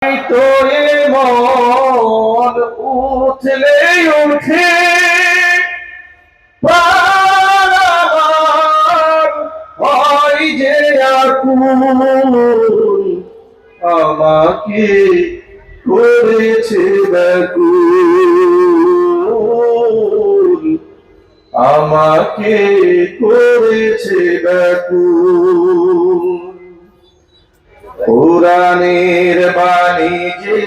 তো মন উঠলে উঠে হয় যে আকুল আমাকে করেছে ব্যাকুল আমাকে করেছে ব্যাকুল কুরআনের বাণী যে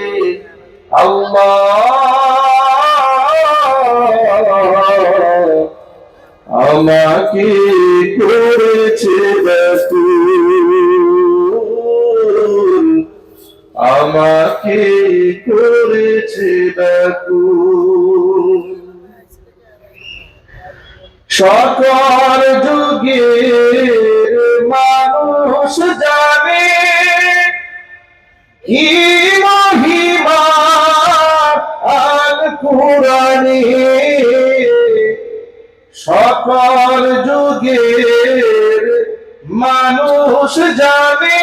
আল্লাহ আমাকে করেছে ব্যাকুল আমাকে করেছে ব্যাকুল সকল যুগের মানুষ জানে কি মহিমা আল কুরআনে সকল যুগের মানুষ জানে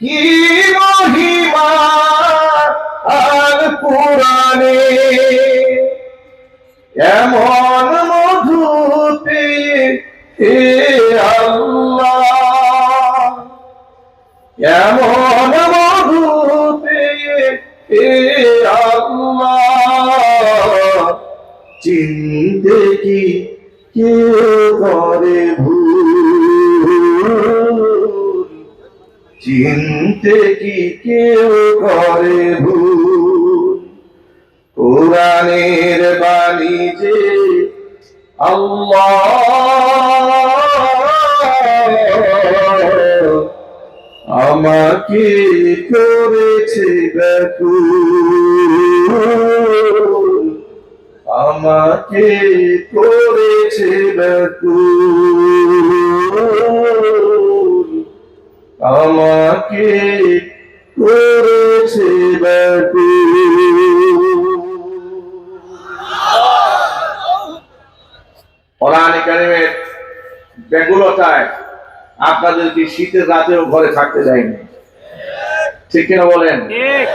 কি মহিমা আল কুরআনে এমন মধু পেয়ে হে আল্লাহ এমন মধু পেয়ে হে আল্লাহ চিনতে কি কেউ করে ভুল চিনতে কি কেউ করে ভুল কুরআনের বাণী যে আল্লাহ আমাকে করেছে ব্যাকুল আমাকে করেছে ব্যাকুল আমাকে করেছে ব্যাকুল কোরআনে কারিমের ব্যাকুলতায় আপনাদের কি শীতের রাতেও ঘরে থাকতে যায়নি ঠিক কিনা বলেন? ঠিক।